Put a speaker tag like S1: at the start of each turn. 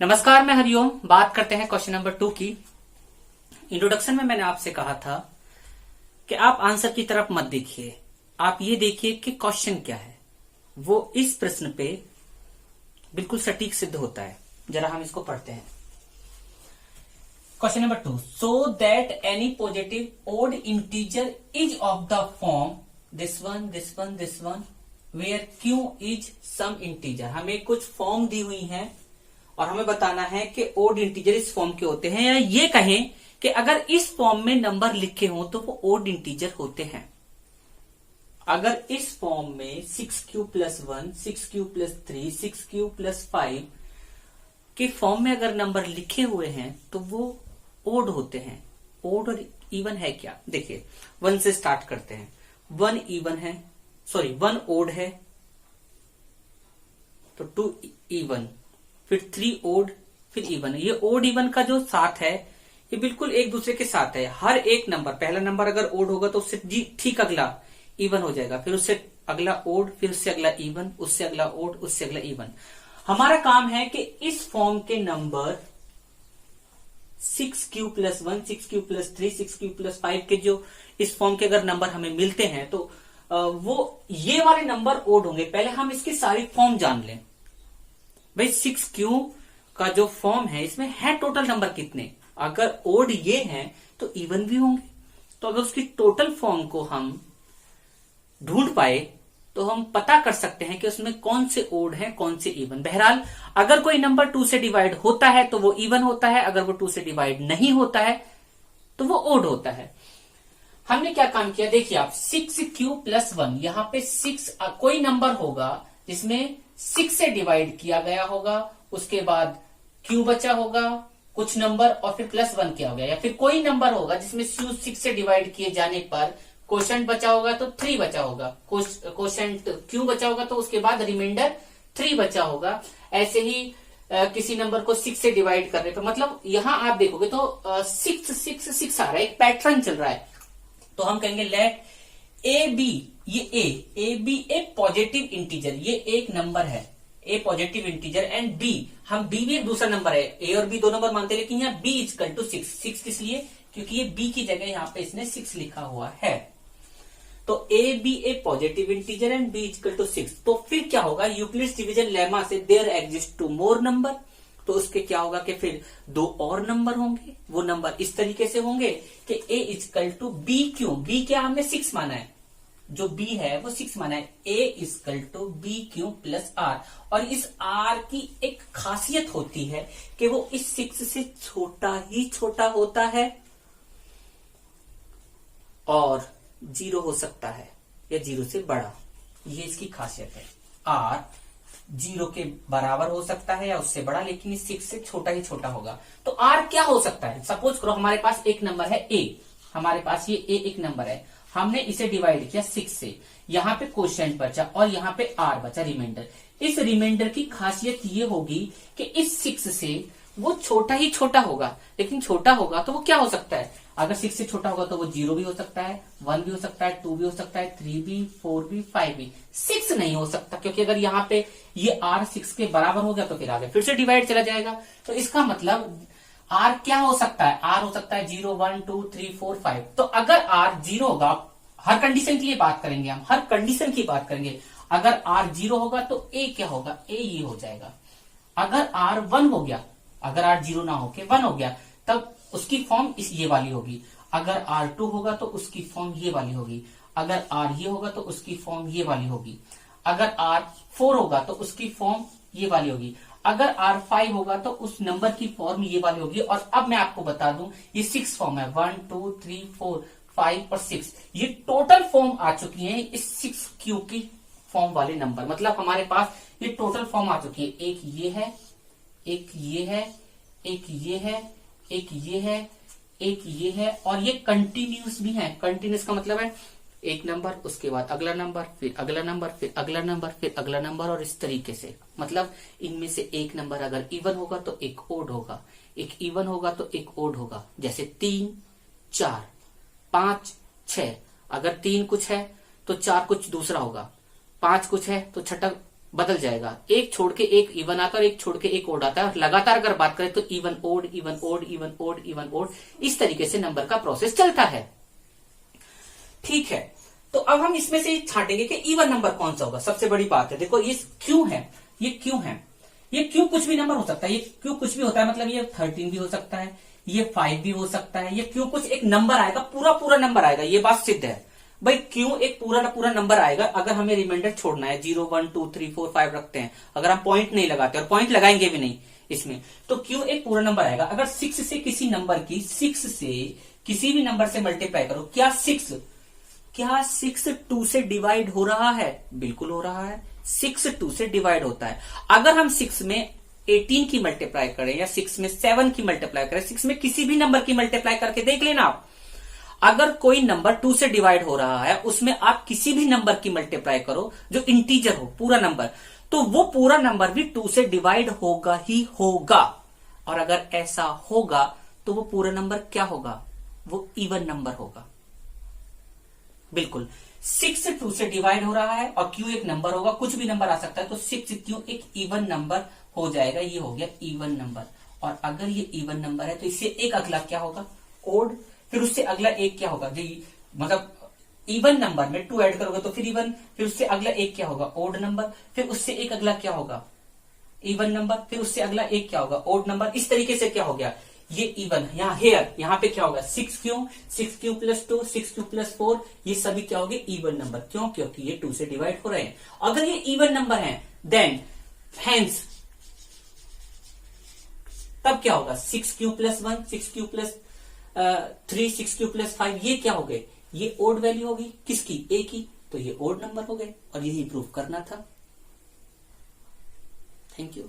S1: नमस्कार, मैं हरिओम। बात करते हैं क्वेश्चन नंबर 2 की। इंट्रोडक्शन में मैंने आपसे कहा था कि आप आंसर की तरफ मत देखिए, आप ये देखिए कि क्वेश्चन क्या है। वो इस प्रश्न पे बिल्कुल सटीक सिद्ध होता है। जरा हम इसको पढ़ते हैं। Question number 2, so that any positive odd integer is of the form this one this one this one where q is some integer. हमें कुछ फॉर्म दी हुई है और हमें बताना है कि ओड इंटीजर इस फॉर्म के होते हैं, या ये कहें कि अगर इस फॉर्म में नंबर लिखे हों तो वो ओड इंटीजर होते हैं। अगर इस फॉर्म में 6q + 1, 6q + 3, 6q + 5 के फॉर्म में अगर नंबर लिखे हुए हैं तो वो ओड होते हैं। ओड और इवन है क्या? देखिए, 1 से स्टार्ट करते हैं। 1 इवन है, सॉरी 1 ओड है तो 2 इवन, फिर 3 ओड, फिर इवन। ये ओड इवन का जो साथ है ये बिल्कुल एक दूसरे के साथ है। हर एक नंबर, पहला नंबर अगर ओड होगा तो उससे ठीक अगला इवन हो जाएगा, फिर उससे अगला ओड, फिर उससे अगला इवन, उससे अगला ओड, उससे अगला इवन। हमारा काम है कि इस फॉर्म के नंबर 6q + 1, 6q + 3, 6q + 5 के जो इस फॉर्म के अगर नंबर हमें मिलते हैं तो वो ये वाले नंबर ओड होंगे। पहले हम इसकी सारी फॉर्म जान लें। भाई 6q का जो फॉर्म है इसमें है टोटल नंबर कितने? अगर ओड ये हैं तो इवन भी होंगे। तो अगर उसकी टोटल फॉर्म को हम ढूंढ पाए तो हम पता कर सकते हैं कि उसमें कौन से ओड हैं, कौन से इवन। बहरहाल अगर कोई नंबर 2 से डिवाइड होता है तो वो इवन होता है, अगर वो 2 से डिवाइड नहीं होता है तो वो ओड होता है। हमने क्या काम किया, देखिए आप 6q + 1, यहां पे 6 कोई नंबर होगा जिसमें 6 से डिवाइड किया गया होगा, उसके बाद q बचा होगा कुछ नंबर और फिर +1 किया होगा, या फिर कोई नंबर होगा जिसमें 6 से डिवाइड किए जाने पर क्वोशंट बचा होगा तो 3 बचा होगा, क्वोशंट q बचा होगा तो उसके बाद रिमाइंडर 3 बचा होगा। ऐसे ही किसी नंबर को 6 से डिवाइड करने पर, मतलब यहां आप देखोगे तो 6 6 6 आ रहा है, एक पैटर्न चल रहा है। तो हम कहेंगे लेट ए बी, ये a b a positive integer, ये एक नंबर है, a positive integer, and b, हम बी भी एक दूसरा नंबर है। ए और बी दो नंबर मानते हैं, लेकिन यहाँ बी = 6। 6 किस लिए? क्योंकि ये बी की जगह यहाँ पे इसने 6 लिखा हुआ है। तो a b a positive integer and b = 6। तो फिर क्या होगा, यूक्लिड्स डिवीजन लेमा से देयर एग्जिस्ट 2 मोर नंबर। तो उसके क्या होगा कि फिर 2 और नंबर होंगे। वो नंबर इस तरीके से होंगे कि a = b क्यों, b क्या हमने 6 माना है, जो b है वो 6 माना है। a = bq + r। और इस r की एक खासियत होती है कि वो इस 6 से छोटा ही छोटा होता है और 0 हो सकता है या 0 से बड़ा। ये इसकी खासियत है। r 0 के बराबर हो सकता है या उससे बड़ा, लेकिन इस 6 से छोटा ही छोटा होगा। तो r क्या हो सकता है? सपोज करो हमारे पास एक नंबर है a, हमारे पास ये a एक नंबर है, हमने इसे डिवाइड किया 6 से, यहाँ पे क्वोशंट बचा और यहाँ पे r बचा रिमाइंडर। इस रिमाइंडर की खासियत ये होगी कि इस 6 से वो छोटा ही छोटा होगा, लेकिन छोटा होगा तो वो क्या हो सकता है? अगर 6 से छोटा होगा तो वो 0 भी हो सकता है, 1 भी हो सकता है, 2 भी हो सकता है, 3 भी, 4 भी, 5 भी। 6 नहीं हो सकता, क्योंकि अगर यहाँ पे ये r 6 के बराबर हो गया तो फिर आगे फिर से डिवाइड चला जाएगा। तो इसका मतलब r क्या हो सकता है? r हो सकता है 0, 1, 2, 3, 4, 5। तो अगर r 0 होगा, हर कंडीशन की बात करेंगे हम, हर कंडीशन की बात करेंगे। अगर r 0 होगा तो a क्या होगा? a ये हो जाएगा। अगर r 1 हो गया, अगर r 0 ना होके 1 हो गया, तब उसकी फॉर्म ये वाली होगी। अगर r2 होगा तो उसकी फॉर्म ये वाली होगी। अगर r ये होगा तो उसकी फॉर्म ये वाली होगी। अगर r4 होगा तो उसकी फॉर्म ये वाली होगी। अगर r5 होगा तो उस नंबर की फॉर्म ये वाली होगी। और अब मैं आपको बता दूं, ये 6 फॉर्म है, 1, 2, 3, 4, 5 और 6, ये टोटल फॉर्म आ चुकी है इस 6q की फॉर्म वाले नंबर। मतलब हमारे पास ये टोटल फॉर्म आ चुकी है। एक ये है, एक ये है, एक ये है, एक ये है, एक ये है, और ये कंटिन्यूस भी है। कंटिन्यूस का मतलब है एक नंबर, उसके बाद अगला नंबर, फिर अगला नंबर, फिर अगला नंबर, फिर अगला नंबर, और इस तरीके से। मतलब इनमें से एक नंबर अगर इवन होगा तो एक ओड होगा, एक इवन होगा तो एक ओड होगा। जैसे 3, 4, 5, 6। अगर 3 कुछ है तो 4 कुछ दूसरा होगा, 5 कुछ है तो छठा बदल जाएगा, एक छोड़ के एक इवन आता है और एक छोड़ के एक ओड आता है। और लगातार अगर बात करें तो even odd even odd even odd even odd, इस तरीके से नंबर का प्रोसेस चलता है। ठीक है, तो अब हम इसमें से छांटेंगे कि इवन नंबर कौन सा होगा। सबसे बड़ी बात है, देखो ये क्यों है, ये क्यों है, ये क्यों कुछ भी नंबर हो सकता है, ये क्यों कुछ भी होता है, मतलब ये 13 भी हो सकता है, ये 5 भी हो सकता है, ये क्यों कुछ एक नंबर आएगा, पूरा पूरा नंबर आएगा, ये बात सिद्ध है भाई। क्यों एक पूरा ना पूरा नंबर आएगा अगर हमें रिमाइंडर छोड़ना है, 0 1 2 3 4 5 रखते हैं, अगर हम पॉइंट नहीं लगाते और पॉइंट लगाएंगे भी नहीं इसमें, तो क्यों एक पूरा नंबर आएगा। अगर 6 से किसी नंबर की 6 से किसी भी नंबर से मल्टीप्लाई करो, क्या 6 2 से डिवाइड हो रहा है? बिल्कुल हो रहा है, 6 2 से डिवाइड होता है। अगर हम 6 में 18 की मल्टीप्लाई करें या 6 में 7 की मल्टीप्लाई करें, 6 में किसी भी नंबर की मल्टीप्लाई करके देख लेना आप, अगर कोई नंबर 2 से डिवाइड हो रहा है, उसमें आप किसी भी नंबर की मल्टीप्लाई करो जो इंटीजर हो, पूरा नंबर, तो वो पूरा नंबर भी 2 से डिवाइड होगा ही होगा। और अगर ऐसा होगा तो वो पूरा नंबर क्या होगा? वो इवन नंबर होगा। बिल्कुल, 6 2 से डिवाइड हो रहा है और क्यू एक नंबर होगा, कुछ भी नंबर आ सकता है, तो 6 क्यू एक इवन नंबर हो जाएगा, ये हो गया इवन नंबर। और अगर ये इवन नंबर है तो इससे एक अगला क्या होगा? ओड। फिर उससे अगला एक क्या होगा? मतलब इवन नंबर में 2 ऐड करोगे तो फिर इवन, फिर उससे अगला एक क्या होगा? Odd number. फिर उससे एक अगला क्या होगा? Even number. फिर उससे अगला एक क्या होगा? Odd number. इस तरीके से क्या हो गया? ये इवन। यहाँ पे क्या होगा? 6 क्यू प्लस 2, 6 क्यू प्लस 4, ये सभी क्या हो गए? Even number. क्यों? क्योंकि ये 2 से डिवाइड हो रहे हैं। अगर ये इवन नंबर है देन हेंस तब क्या होगा? 6 Q plus 1, 6 Q plus 3, 6 Q plus 5, ये क्या हो गए? ये ओड वैल्यू होगी। किसकी? ए की। तो ये ओड नंबर हो गए और यही प्रूव करना था। Thank you.